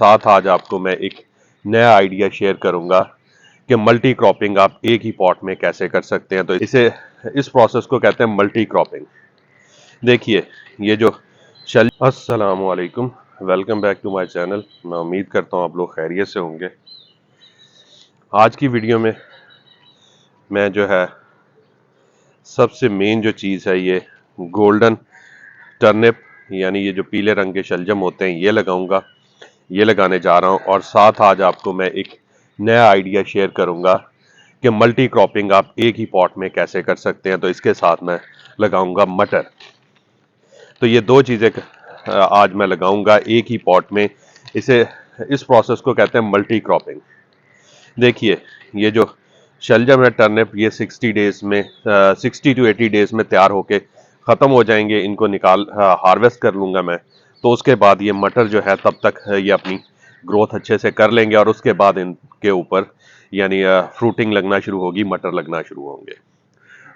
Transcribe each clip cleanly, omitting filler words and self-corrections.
साथ आज आपको मैं एक नया आइडिया शेयर करूंगा कि मल्टी क्रॉपिंग आप एक ही पॉट में कैसे कर सकते हैं। तो इस प्रोसेस को कहते हैं मल्टी क्रॉपिंग। देखिए, ये जो अस्सलाम वालेकुम, welcome back to my channel. मैं उम्मीद करता हूँ आप लोग खैरियत से होंगे। आज की वीडियो में मैं जो है सबसे मेन जो चीज़ है ये गोल्डन टर्निप यानी ये जो पीले रंग के शलजम होते हैं ये लगाऊंगा, ये लगाने जा रहा हूं। और साथ आज आपको मैं एक नया आइडिया शेयर करूंगा कि मल्टी क्रॉपिंग आप एक ही पॉट में कैसे कर सकते हैं। तो इसके साथ मैं लगाऊंगा मटर। तो ये दो चीज़ें आज मैं लगाऊंगा एक ही पॉट में। इस प्रोसेस को कहते हैं मल्टी क्रॉपिंग। देखिए, ये जो शलजम है टर्निप, ये 60 टू 80 डेज में तैयार होके ख़त्म हो जाएंगे। इनको निकाल हार्वेस्ट कर लूँगा मैं। तो उसके बाद ये मटर जो है तब तक ये अपनी ग्रोथ अच्छे से कर लेंगे और उसके बाद इनके ऊपर यानी फ्रूटिंग लगना शुरू होगी, मटर लगना शुरू होंगे।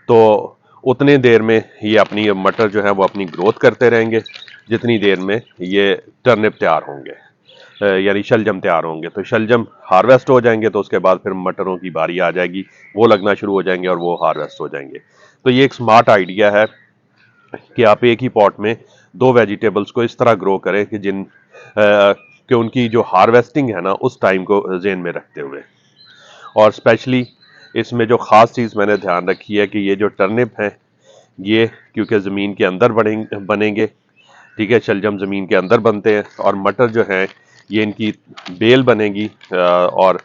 तो उतने देर में ये अपनी मटर जो है वो अपनी ग्रोथ करते रहेंगे जितनी देर में ये टर्निप तैयार होंगे, यानी शलजम तैयार होंगे। तो शलजम हार्वेस्ट हो जाएंगे तो उसके बाद फिर मटरों की बारी आ जाएगी, वो लगना शुरू हो जाएंगे और वो हार्वेस्ट हो जाएंगे। तो ये एक स्मार्ट आइडिया है कि आप एक ही पॉट में दो वेजिटेबल्स को इस तरह ग्रो करें कि उनकी जो हार्वेस्टिंग है ना उस टाइम को ज़हन में रखते हुए। और स्पेशली इसमें जो ख़ास चीज़ मैंने ध्यान रखी है कि ये जो टर्निप हैं ये क्योंकि ज़मीन के अंदर बनेंगे, ठीक है, शलजम ज़मीन के अंदर बनते हैं और मटर जो है ये इनकी बेल बनेगी और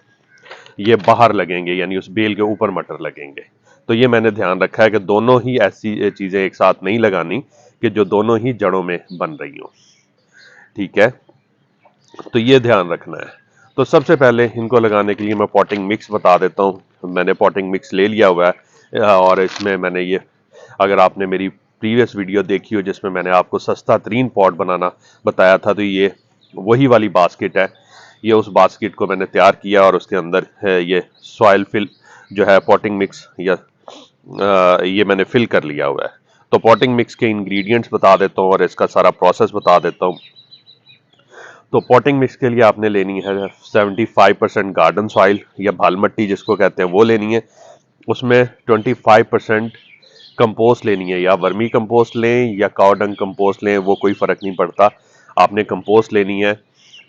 ये बाहर लगेंगे यानी उस बेल के ऊपर मटर लगेंगे। तो ये मैंने ध्यान रखा है कि दोनों ही ऐसी चीज़ें एक साथ नहीं लगानी कि जो दोनों ही जड़ों में बन रही हो, ठीक है। तो ये ध्यान रखना है। तो सबसे पहले इनको लगाने के लिए मैं पॉटिंग मिक्स बता देता हूँ। मैंने पॉटिंग मिक्स ले लिया हुआ है और इसमें मैंने ये, अगर आपने मेरी प्रीवियस वीडियो देखी हो जिसमें मैंने आपको सस्ता तरीन पॉट बनाना बताया था, तो ये वही वाली बास्केट है। ये उस बास्केट को मैंने तैयार किया और उसके अंदर है ये सॉइल फिल जो है पॉटिंग मिक्स या ये मैंने फिल कर लिया हुआ है। तो पॉटिंग मिक्स के इंग्रेडिएंट्स बता देता हूँ और इसका सारा प्रोसेस बता देता हूँ। तो पॉटिंग मिक्स के लिए आपने लेनी है 75% गार्डन सॉइल या भाल मट्टी जिसको कहते हैं वो लेनी है। उसमें 25% कंपोस्ट लेनी है, या वर्मी कंपोस्ट लें या काव डंग कंपोस्ट लें, वो कोई फ़र्क नहीं पड़ता, आपने कंपोस्ट लेनी है,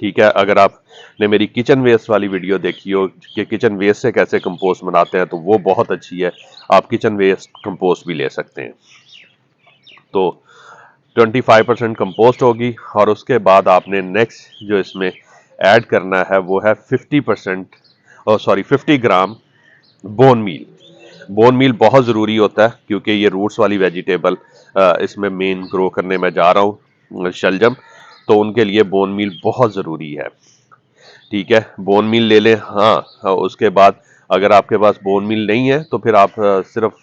ठीक है। अगर आपने मेरी किचन वेस्ट वाली वीडियो देखी हो कि किचन वेस्ट से कैसे कंपोस्ट बनाते हैं तो वो बहुत अच्छी है, आप किचन वेस्ट कंपोस्ट भी ले सकते हैं। तो 25% कंपोस्ट होगी और उसके बाद आपने नेक्स्ट जो इसमें ऐड करना है वो है 50 ग्राम बोन मील। बोन मील बहुत ज़रूरी होता है क्योंकि ये रूट्स वाली वेजिटेबल इसमें मेन ग्रो करने में जा रहा हूँ शलजम, तो उनके लिए बोन मील बहुत ज़रूरी है, ठीक है। बोन मील ले लें। हाँ, उसके बाद अगर आपके पास बोन मील नहीं है तो फिर आप सिर्फ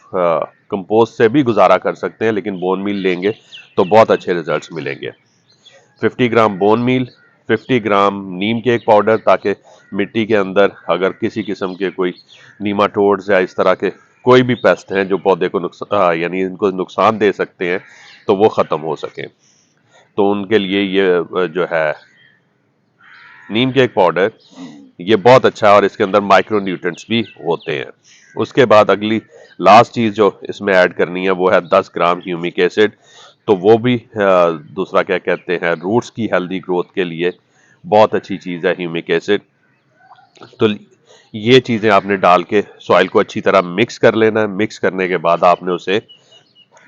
कंपोस्ट से भी गुजारा कर सकते हैं, लेकिन बोन मील लेंगे तो बहुत अच्छे रिजल्ट्स मिलेंगे। 50 ग्राम बोन मील, 50 ग्राम नीम केक पाउडर, ताकि मिट्टी के अंदर अगर किसी किस्म के कोई नीमाटोड्स या इस तरह के कोई भी पेस्ट हैं जो पौधे को यानी इनको नुकसान दे सकते हैं तो वो ख़त्म हो सकें, तो उनके लिए ये जो है नीम केक पाउडर ये बहुत अच्छा है और इसके अंदर माइक्रो न्यूट्रिएंट्स भी होते हैं। उसके बाद अगली लास्ट चीज़ जो इसमें ऐड करनी है वो है 10 ग्राम ह्यूमिक एसिड। तो वो भी दूसरा क्या कहते हैं रूट्स की हेल्दी ग्रोथ के लिए बहुत अच्छी चीज़ है ह्यूमिक एसिड। तो ये चीज़ें आपने डाल के सॉइल को अच्छी तरह मिक्स कर लेना है। मिक्स करने के बाद आपने उसे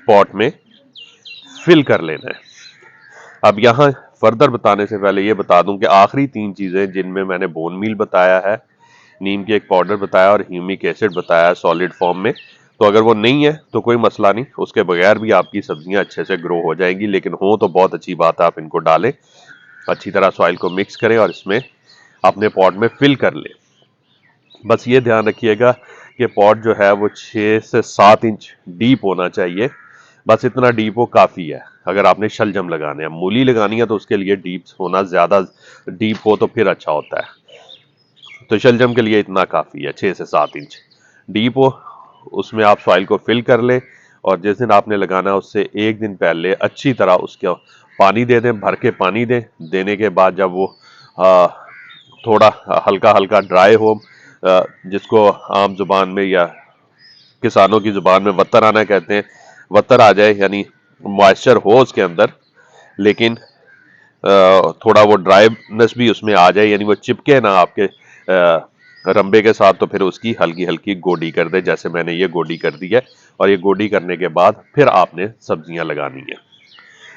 पॉट में फिल कर लेना है। अब यहाँ फर्दर बताने से पहले ये बता दूं कि आखिरी तीन चीज़ें जिनमें मैंने बोन मील बताया है, नीम के एक पाउडर बताया और ह्यूमिक एसिड बताया सॉलिड फॉर्म में, तो अगर वो नहीं है तो कोई मसला नहीं, उसके बगैर भी आपकी सब्जियां अच्छे से ग्रो हो जाएंगी। लेकिन हो तो बहुत अच्छी बात है, आप इनको डालें, अच्छी तरह सॉइल को मिक्स करें और इसमें अपने पॉट में फिल कर लें। बस ये ध्यान रखिएगा कि पॉट जो है वो 6 से 7 इंच डीप होना चाहिए। बस इतना डीप हो काफ़ी है। अगर आपने शलजम लगाने हैं, मूली लगानी है तो उसके लिए डीप होना, ज़्यादा डीप हो तो फिर अच्छा होता है। तो शलजम के लिए इतना काफ़ी है, 6 से 7 इंच डीप हो। उसमें आप सॉइल को फिल कर लें और जिस दिन आपने लगाना है उससे एक दिन पहले अच्छी तरह उसके पानी दे दें, भर के पानी दें। देने के बाद जब वो थोड़ा हल्का हल्का ड्राई हो, जिसको आम जुबान में या किसानों की जुबान में वत्तर आना कहते हैं, वत्तर आ जाए, यानी मॉइस्चर हो उसके अंदर, लेकिन थोड़ा वो ड्राईनेस भी उसमें आ जाए, यानी वो चिपके ना आपके रंबे के साथ। तो फिर उसकी हल्की हल्की गोडी कर दे, जैसे मैंने ये गोडी कर दी है। और ये गोडी करने के बाद फिर आपने सब्जियां लगानी है।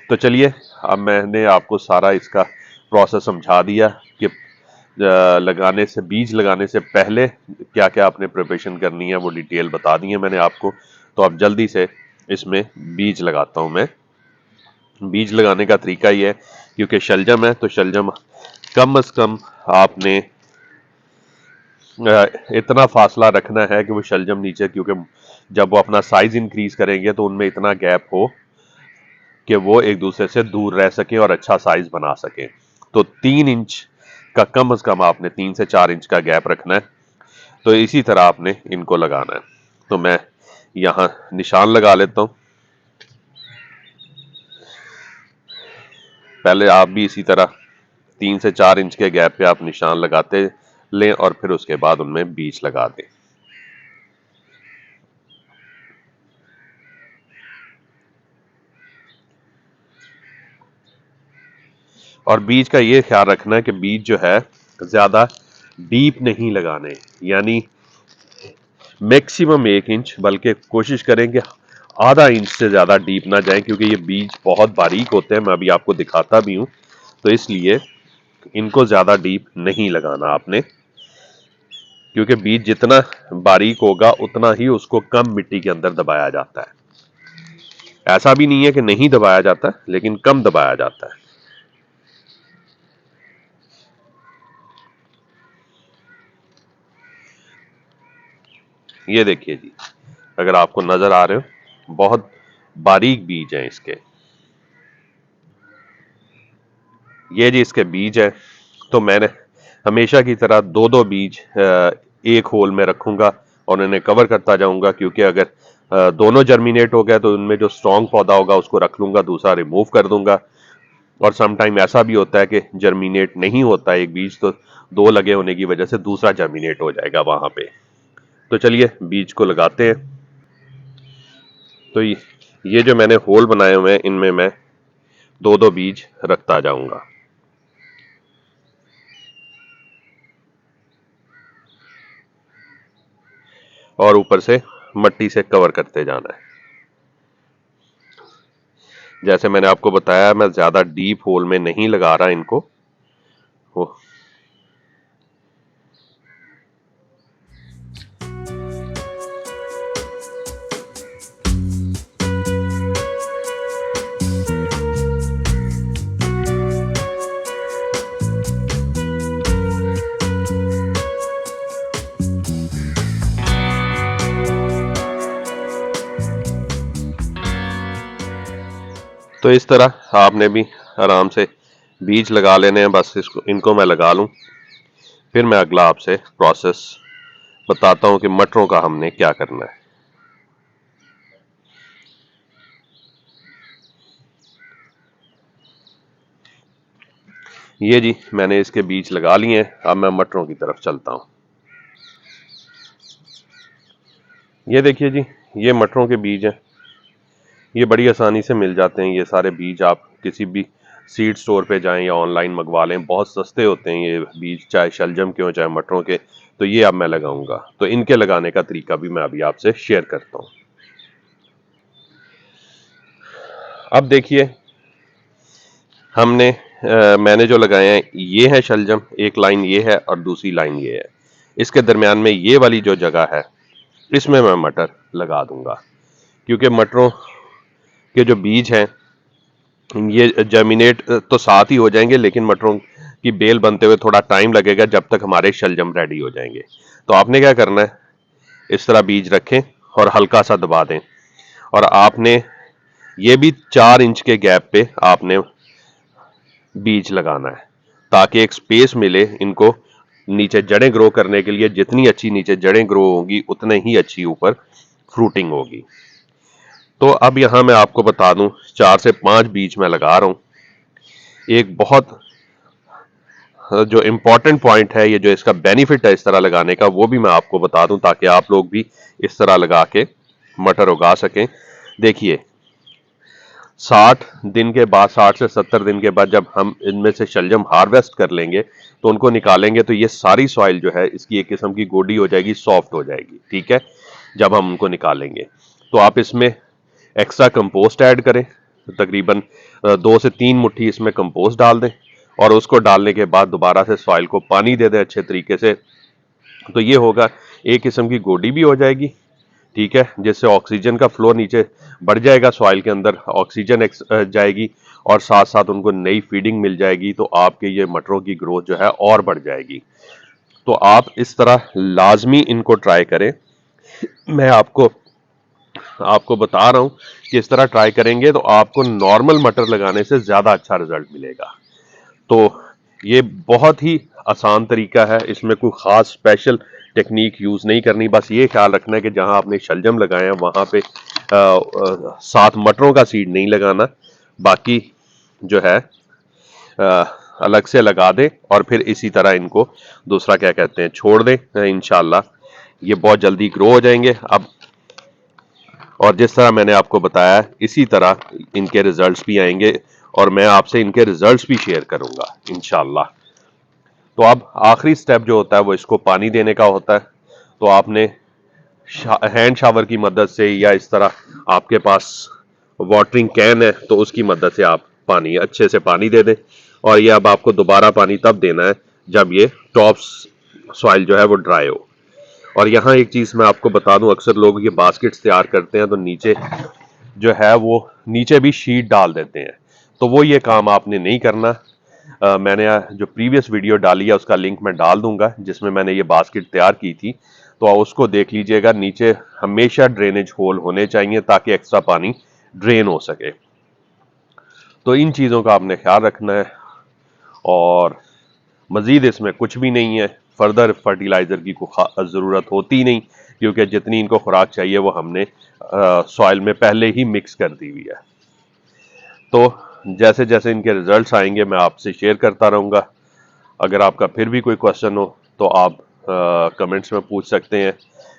तो चलिए, अब मैंने आपको सारा इसका प्रोसेस समझा दिया कि लगाने से, बीज लगाने से पहले क्या क्या आपने प्रिपरेशन करनी है, वो डिटेल बता दी है मैंने आपको। तो अब जल्दी से इसमें बीज लगाता हूं मैं। बीज लगाने का तरीका ये है, क्योंकि शलजम है तो शलजम कम से कम आपने इतना फासला रखना है कि वो शलजम नीचे, क्योंकि जब वो अपना साइज इंक्रीज करेंगे तो उनमें इतना गैप हो कि वो एक दूसरे से दूर रह सके और अच्छा साइज बना सके। तो 3 इंच का कम से कम आपने 3 से 4 इंच का गैप रखना है। तो इसी तरह आपने इनको लगाना है। तो मैं यहां निशान लगा लेता हूं। पहले आप भी इसी तरह 3 से 4 इंच के गैप पे आप निशान लगाते लें और फिर उसके बाद उनमें बीज लगा दें। और बीज का ये ख्याल रखना है कि बीज जो है ज्यादा डीप नहीं लगाने, यानी मैक्सिमम 1 इंच, बल्कि कोशिश करें कि आधा इंच से ज्यादा डीप ना जाए, क्योंकि ये बीज बहुत बारीक होते हैं, मैं अभी आपको दिखाता भी हूं। तो इसलिए इनको ज्यादा डीप नहीं लगाना आपने, क्योंकि बीज जितना बारीक होगा उतना ही उसको कम मिट्टी के अंदर दबाया जाता है। ऐसा भी नहीं है कि नहीं दबाया जाता, लेकिन कम दबाया जाता है। ये देखिए जी, अगर आपको नजर आ रहे हो, बहुत बारीक बीज हैं इसके। ये जी इसके बीज है। तो मैंने हमेशा की तरह दो दो बीज एक होल में रखूंगा और उन्हें कवर करता जाऊंगा, क्योंकि अगर दोनों जर्मिनेट हो गया तो उनमें जो स्ट्रांग पौधा होगा उसको रख लूंगा, दूसरा रिमूव कर दूंगा। और सम टाइम ऐसा भी होता है कि जर्मिनेट नहीं होता एक बीज, तो दो लगे होने की वजह से दूसरा जर्मिनेट हो जाएगा वहां पे। तो चलिए बीज को लगाते हैं। तो ये जो मैंने होल बनाए हुए हैं, इनमें मैं दो दो बीज रखता जाऊंगा और ऊपर से मट्टी से कवर करते जाना है। जैसे मैंने आपको बताया, मैं ज्यादा डीप होल में नहीं लगा रहा इनको। वो तो इस तरह आपने भी आराम से बीज लगा लेने हैं। बस इनको मैं लगा लूं, फिर मैं अगला आपसे प्रोसेस बताता हूं कि मटरों का हमने क्या करना है। ये जी मैंने इसके बीज लगा लिए हैं। अब मैं मटरों की तरफ चलता हूं। ये देखिए जी, ये मटरों के बीज हैं। ये बड़ी आसानी से मिल जाते हैं। ये सारे बीज आप किसी भी सीड स्टोर पे जाएं या ऑनलाइन मंगवा लें, बहुत सस्ते होते हैं ये बीज, चाहे शलजम के हो चाहे मटरों के। तो ये अब मैं लगाऊंगा। तो इनके लगाने का तरीका भी मैं अभी आपसे शेयर करता हूं। अब देखिए, मैंने जो लगाए हैं ये है शलजम, एक लाइन ये है और दूसरी लाइन ये है। इसके दरमियान में ये वाली जो जगह है, इसमें मैं मटर लगा दूंगा, क्योंकि मटरों के जो बीज हैं ये जर्मिनेट तो साथ ही हो जाएंगे, लेकिन मटरों की बेल बनते हुए थोड़ा टाइम लगेगा, जब तक हमारे शलजम रेडी हो जाएंगे। तो आपने क्या करना है, इस तरह बीज रखें और हल्का सा दबा दें। और आपने ये भी 4 इंच के गैप पे आपने बीज लगाना है, ताकि एक स्पेस मिले इनको नीचे जड़ें ग्रो करने के लिए। जितनी अच्छी नीचे जड़ें ग्रो होंगी उतने ही अच्छी ऊपर फ्रूटिंग होगी। तो अब यहां मैं आपको बता दूं, 4 से 5 बीज मैं लगा रहा हूं। एक बहुत जो इम्पोर्टेंट पॉइंट है, ये जो इसका बेनिफिट है इस तरह लगाने का, वो भी मैं आपको बता दूं ताकि आप लोग भी इस तरह लगा के मटर उगा सकें। देखिए 60 दिन के बाद, 60 से 70 दिन के बाद जब हम इनमें से शलजम हार्वेस्ट कर लेंगे तो उनको निकालेंगे तो ये सारी सॉइल जो है इसकी एक किस्म की गोडी हो जाएगी, सॉफ्ट हो जाएगी। ठीक है, जब हम उनको निकालेंगे तो आप इसमें एक्स्ट्रा कंपोस्ट ऐड करें, तकरीबन 2 से 3 मुट्ठी इसमें कंपोस्ट डाल दें और उसको डालने के बाद दोबारा से सॉइल को पानी दे दें अच्छे तरीके से। तो ये होगा, एक किस्म की गोडी भी हो जाएगी, ठीक है, जिससे ऑक्सीजन का फ्लो नीचे बढ़ जाएगा, सॉइल के अंदर ऑक्सीजन जाएगी और साथ साथ उनको नई फीडिंग मिल जाएगी, तो आपके ये मटरों की ग्रोथ जो है और बढ़ जाएगी। तो आप इस तरह लाजमी इनको ट्राई करें। मैं आपको आपको बता रहा हूं कि इस तरह ट्राई करेंगे तो आपको नॉर्मल मटर लगाने से ज्यादा अच्छा रिजल्ट मिलेगा। तो ये बहुत ही आसान तरीका है, इसमें कोई खास स्पेशल टेक्निक यूज नहीं करनी, बस ये ख्याल रखना है कि जहां आपने शलजम लगाए हैं वहां पे साथ मटरों का सीड नहीं लगाना, बाकी जो है आ, अलग से लगा दें और फिर इसी तरह इनको दूसरा क्या कहते हैं छोड़ दें। इंशाल्लाह ये बहुत जल्दी ग्रो हो जाएंगे। अब और जिस तरह मैंने आपको बताया इसी तरह इनके रिजल्ट्स भी आएंगे और मैं आपसे इनके रिजल्ट्स भी शेयर करूंगा इंशाल्लाह। तो अब आखिरी स्टेप जो होता है वो इसको पानी देने का होता है। तो आपने हैंड शावर की मदद से या इस तरह आपके पास वाटरिंग कैन है तो उसकी मदद से आप पानी अच्छे से पानी दे दें। और ये अब आपको दोबारा पानी तब देना है जब ये टॉप सॉइल जो है वो ड्राई हो। और यहाँ एक चीज़ मैं आपको बता दूं, अक्सर लोग ये बास्केट्स तैयार करते हैं तो नीचे जो है वो नीचे भी शीट डाल देते हैं, तो वो ये काम आपने नहीं करना। मैंने जो प्रीवियस वीडियो डाली है उसका लिंक मैं डाल दूंगा जिसमें मैंने ये बास्केट तैयार की थी, तो उसको देख लीजिएगा। नीचे हमेशा ड्रेनेज होल होने चाहिए ताकि एक्स्ट्रा पानी ड्रेन हो सके। तो इन चीज़ों का आपने ख्याल रखना है और मज़ीद इसमें कुछ भी नहीं है, फर्दर फर्टिलाइज़र की कोई ज़रूरत होती नहीं क्योंकि जितनी इनको खुराक चाहिए वो हमने सॉइल में पहले ही मिक्स कर दी हुई है। तो जैसे जैसे इनके रिजल्ट्स आएंगे मैं आपसे शेयर करता रहूँगा। अगर आपका फिर भी कोई क्वेश्चन हो तो आप कमेंट्स में पूछ सकते हैं।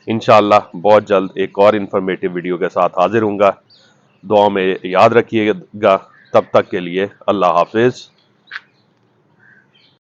इंशाल्लाह बहुत जल्द एक और इन्फॉर्मेटिव वीडियो के साथ हाजिर हूँगा। दुआ में याद रखिएगा। तब तक के लिए अल्लाह हाफिज़।